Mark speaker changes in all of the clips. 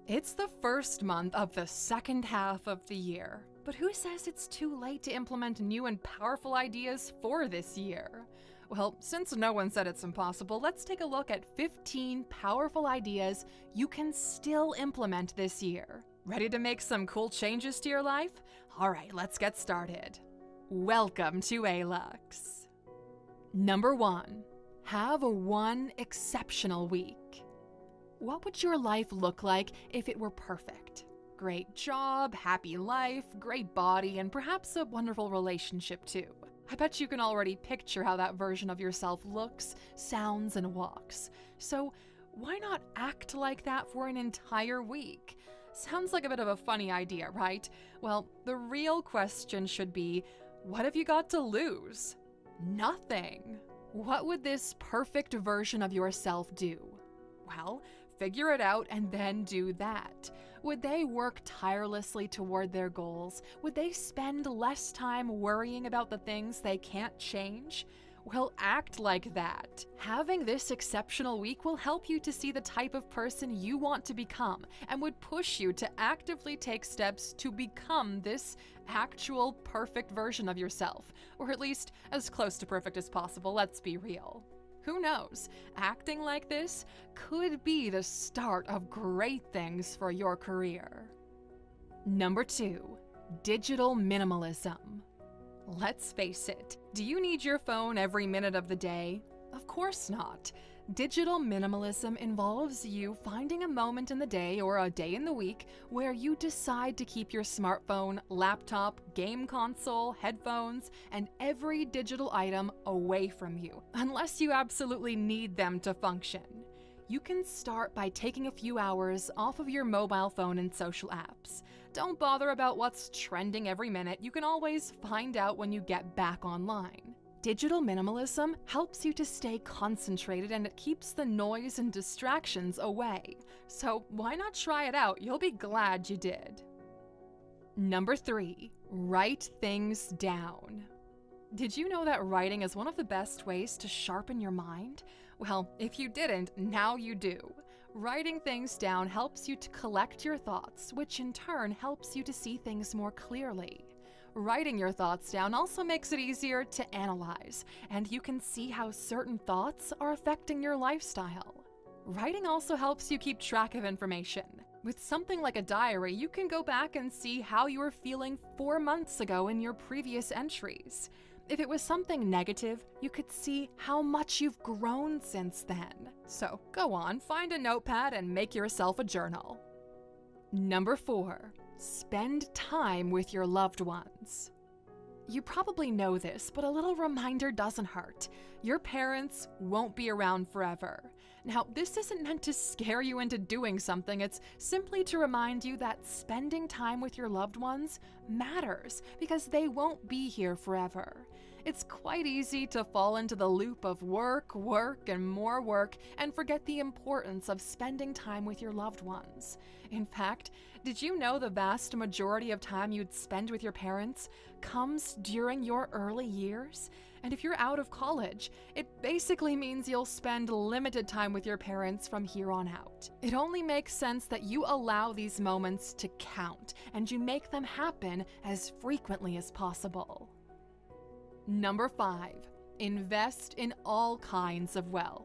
Speaker 1: It's the first month of the second half of the year, but who says it's too late to implement new and powerful ideas for this year? Well, since no one said it's impossible, let's take a look at 15 powerful ideas you can still implement this year. Ready to make some cool changes to your life? All right, let's get started. Welcome to ALUX. Number 1. Have one exceptional week. What would your life look like if it were perfect? Great job, happy life, great body, and perhaps a wonderful relationship too. I bet you can already picture how that version of yourself looks, sounds, and walks. So why not act like that for an entire week? Sounds like a bit of a funny idea, right? Well, the real question should be, what have you got to lose? Nothing. What would this perfect version of yourself do? Well, figure it out and then do that. Would they work tirelessly toward their goals? Would they spend less time worrying about the things they can't change? Well, act like that. Having this exceptional week will help you to see the type of person you want to become and would push you to actively take steps to become this actual perfect version of yourself, or at least as close to perfect as possible, let's be real. Who knows? Acting like this could be the start of great things for your career. Number 2. Digital minimalism. Let's face it, do you need your phone every minute of the day? Of course not. Digital minimalism involves you finding a moment in the day or a day in the week where you decide to keep your smartphone, laptop, game console, headphones, and every digital item away from you, unless you absolutely need them to function. You can start by taking a few hours off of your mobile phone and social apps. Don't bother about what's trending every minute. You can always find out when you get back online. Digital minimalism helps you to stay concentrated and it keeps the noise and distractions away. So why not try it out? You'll be glad you did. Number 3. Write things down. Did you know that writing is one of the best ways to sharpen your mind? Well, if you didn't, now you do. Writing things down helps you to collect your thoughts, which in turn helps you to see things more clearly. Writing your thoughts down also makes it easier to analyze, and you can see how certain thoughts are affecting your lifestyle. Writing also helps you keep track of information. With something like a diary, you can go back and see how you were feeling 4 months ago in your previous entries. If it was something negative, you could see how much you've grown since then. So go on, find a notepad and make yourself a journal. Number 4. Spend time with your loved ones. You probably know this, but a little reminder doesn't hurt. Your parents won't be around forever. Now, this isn't meant to scare you into doing something, it's simply to remind you that spending time with your loved ones matters because they won't be here forever. It's quite easy to fall into the loop of work, and more work and forget the importance of spending time with your loved ones. In fact, did you know the vast majority of time you'd spend with your parents comes during your early years? And if you're out of college, it basically means you'll spend limited time with your parents from here on out. It only makes sense that you allow these moments to count and you make them happen as frequently as possible. Number 5. Invest in all kinds of wealth.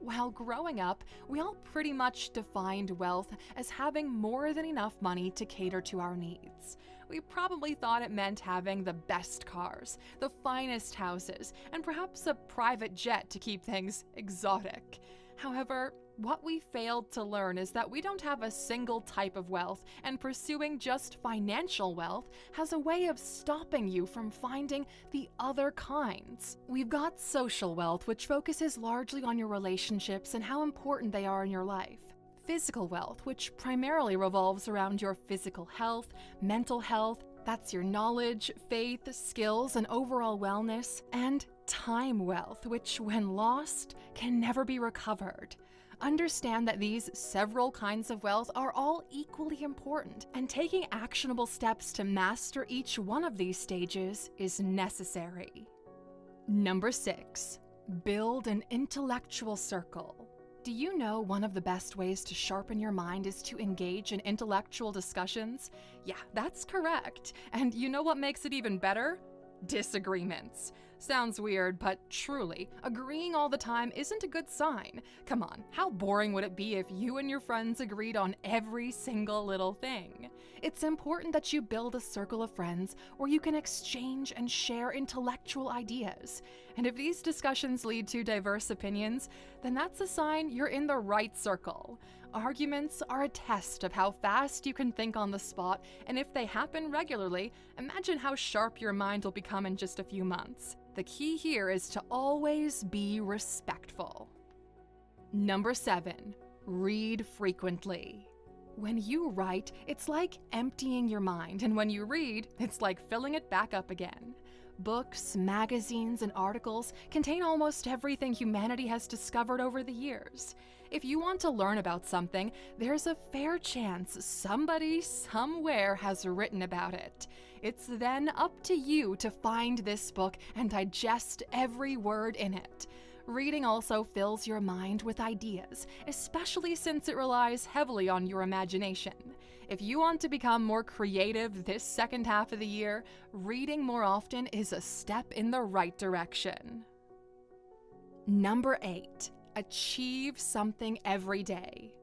Speaker 1: While growing up, we all pretty much defined wealth as having more than enough money to cater to our needs. We probably thought it meant having the best cars, the finest houses, and perhaps a private jet to keep things exotic. However, what we failed to learn is that we don't have a single type of wealth, and pursuing just financial wealth has a way of stopping you from finding the other kinds. We've got social wealth, which focuses largely on your relationships and how important they are in your life. Physical wealth, which primarily revolves around your physical health, mental health, that's your knowledge, faith, skills, and overall wellness, and time wealth, which when lost, can never be recovered. Understand that these several kinds of wealth are all equally important, and taking actionable steps to master each one of these stages is necessary. Number 6. Build an intellectual circle. Do you know one of the best ways to sharpen your mind is to engage in intellectual discussions? Yeah, that's correct. And you know what makes it even better? Disagreements. Sounds weird, but truly, agreeing all the time isn't a good sign. Come on, how boring would it be if you and your friends agreed on every single little thing? It's important that you build a circle of friends where you can exchange and share intellectual ideas. And if these discussions lead to diverse opinions, then that's a sign you're in the right circle. Arguments are a test of how fast you can think on the spot, and if they happen regularly, imagine how sharp your mind will become in just a few months. The key here is to always be respectful. Number 7, read frequently. When you write, it's like emptying your mind, and when you read, it's like filling it back up again. Books, magazines, and articles contain almost everything humanity has discovered over the years. If you want to learn about something, there's a fair chance somebody somewhere has written about it. It's then up to you to find this book and digest every word in it. Reading also fills your mind with ideas, especially since it relies heavily on your imagination. If you want to become more creative this second half of the year, reading more often is a step in the right direction. Number 8, achieve something every day.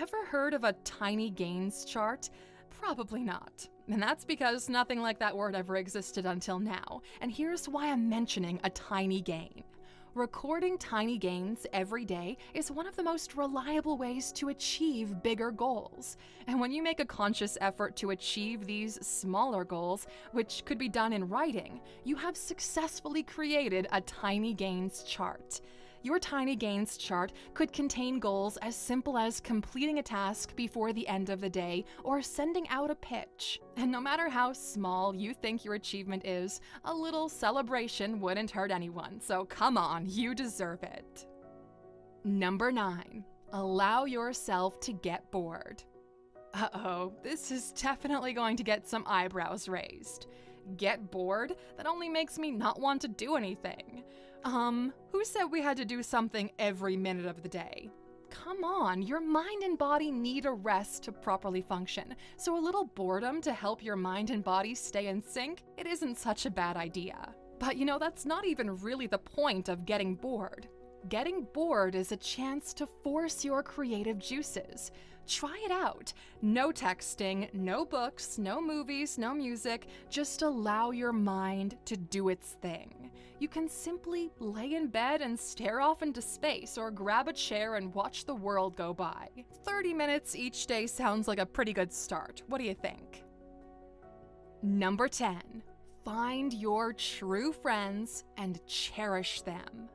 Speaker 1: Ever heard of a tiny gains chart? Probably not. And that's because nothing like that word ever existed until now. And here's why I'm mentioning a tiny gain. Recording tiny gains every day is one of the most reliable ways to achieve bigger goals. And when you make a conscious effort to achieve these smaller goals, which could be done in writing, you have successfully created a tiny gains chart. Your tiny gains chart could contain goals as simple as completing a task before the end of the day or sending out a pitch. And no matter how small you think your achievement is, a little celebration wouldn't hurt anyone, so come on, you deserve it. Number 9, allow yourself to get bored. Uh-oh, this is definitely going to get some eyebrows raised. Get bored? That only makes me not want to do anything. Who said we had to do something every minute of the day? Come on, your mind and body need a rest to properly function, so a little boredom to help your mind and body stay in sync, it isn't such a bad idea. But you know, that's not even really the point of getting bored. Getting bored is a chance to force your creative juices. Try it out. No texting, no books, no movies, no music. Just allow your mind to do its thing. You can simply lay in bed and stare off into space or grab a chair and watch the world go by. 30 minutes each day sounds like a pretty good start. What do you think? Number 10. Find your true friends and cherish them.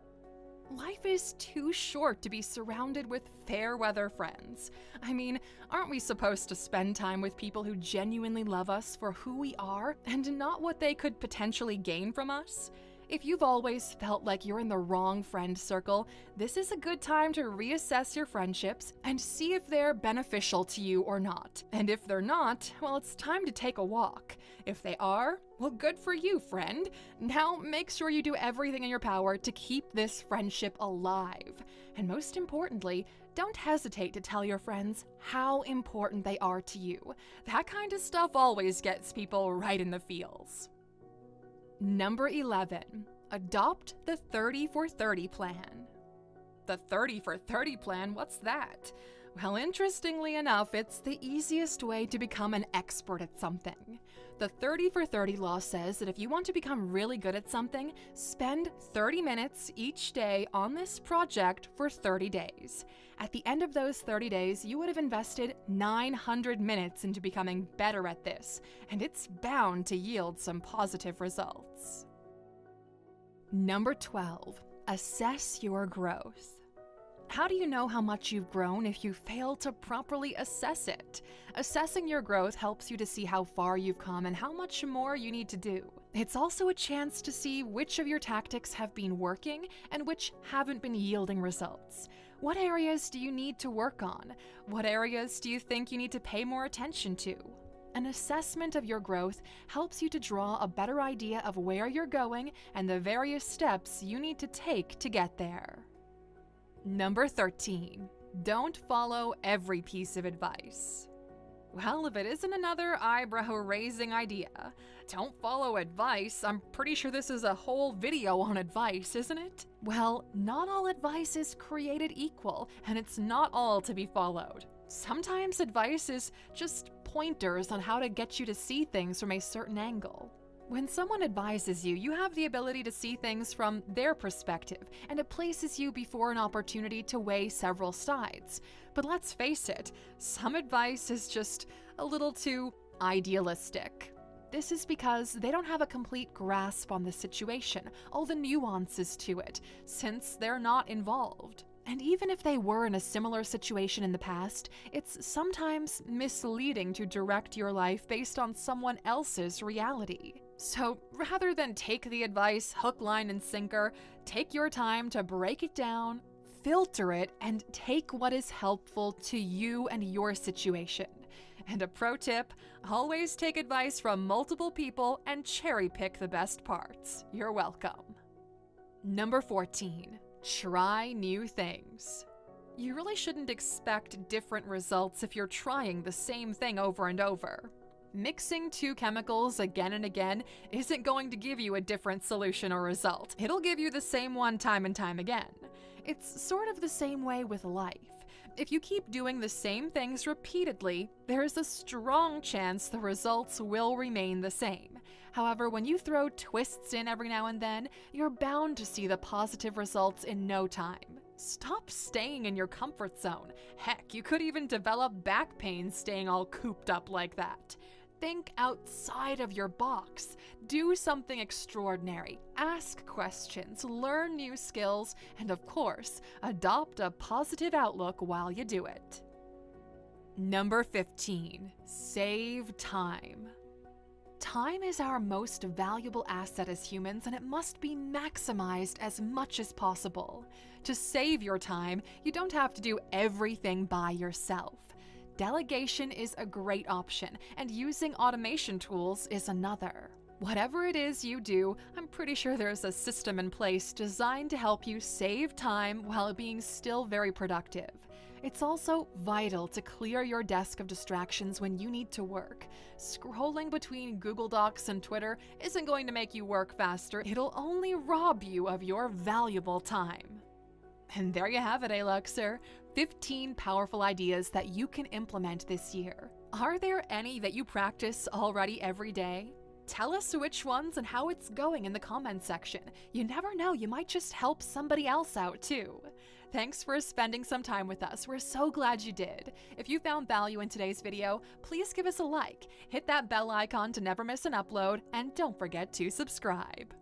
Speaker 1: Life is too short to be surrounded with fair weather friends. I mean, aren't we supposed to spend time with people who genuinely love us for who we are and not what they could potentially gain from us? If you've always felt like you're in the wrong friend circle, this is a good time to reassess your friendships and see if they're beneficial to you or not. And if they're not, well, it's time to take a walk. If they are, well, good for you, friend. Now make sure you do everything in your power to keep this friendship alive. And most importantly, don't hesitate to tell your friends how important they are to you. That kind of stuff always gets people right in the feels. Number 11, adopt the 30 for 30 plan. The 30 for 30 plan, what's that? Well, interestingly enough, it's the easiest way to become an expert at something. The 30 for 30 law says that if you want to become really good at something, spend 30 minutes each day on this project for 30 days. At the end of those 30 days, you would have invested 900 minutes into becoming better at this, and it's bound to yield some positive results. Number 12, assess your growth. How do you know how much you've grown if you fail to properly assess it? Assessing your growth helps you to see how far you've come and how much more you need to do. It's also a chance to see which of your tactics have been working and which haven't been yielding results. What areas do you need to work on? What areas do you think you need to pay more attention to? An assessment of your growth helps you to draw a better idea of where you're going and the various steps you need to take to get there. Number 13. Don't follow every piece of advice. Well, if it isn't another eyebrow-raising idea, don't follow advice. I'm pretty sure this is a whole video on advice, isn't it? Well, not all advice is created equal, and it's not all to be followed. Sometimes advice is just pointers on how to get you to see things from a certain angle. When someone advises you, you have the ability to see things from their perspective, and it places you before an opportunity to weigh several sides. But let's face it, some advice is just a little too idealistic. This is because they don't have a complete grasp on the situation, all the nuances to it, since they're not involved. And even if they were in a similar situation in the past, it's sometimes misleading to direct your life based on someone else's reality. So rather than take the advice hook, line, and sinker, take your time to break it down, filter it, and take what is helpful to you and your situation. And a pro tip, always take advice from multiple people and cherry pick the best parts. You're welcome. Number 14. Try new things. You really shouldn't expect different results if you're trying the same thing over and over. Mixing two chemicals again and again isn't going to give you a different solution or result. It'll give you the same one time and time again. It's sort of the same way with life. If you keep doing the same things repeatedly, there's a strong chance the results will remain the same. However, when you throw twists in every now and then, you're bound to see the positive results in no time. Stop staying in your comfort zone. Heck, you could even develop back pain staying all cooped up like that. Think outside of your box. Do something extraordinary. Ask questions, learn new skills, and of course, adopt a positive outlook while you do it. Number 15. Save time. Time is our most valuable asset as humans, and it must be maximized as much as possible. To save your time, you don't have to do everything by yourself. Delegation is a great option, and using automation tools is another. Whatever it is you do, I'm pretty sure there's a system in place designed to help you save time while being still very productive. It's also vital to clear your desk of distractions when you need to work. Scrolling between Google Docs and Twitter isn't going to make you work faster, it'll only rob you of your valuable time. And there you have it, Aluxer. 15 powerful ideas that you can implement this year. Are there any that you practice already every day? Tell us which ones and how it's going in the comments section. You never know, you might just help somebody else out too. Thanks for spending some time with us. We're so glad you did. If you found value in today's video, please give us a like, hit that bell icon to never miss an upload, and don't forget to subscribe.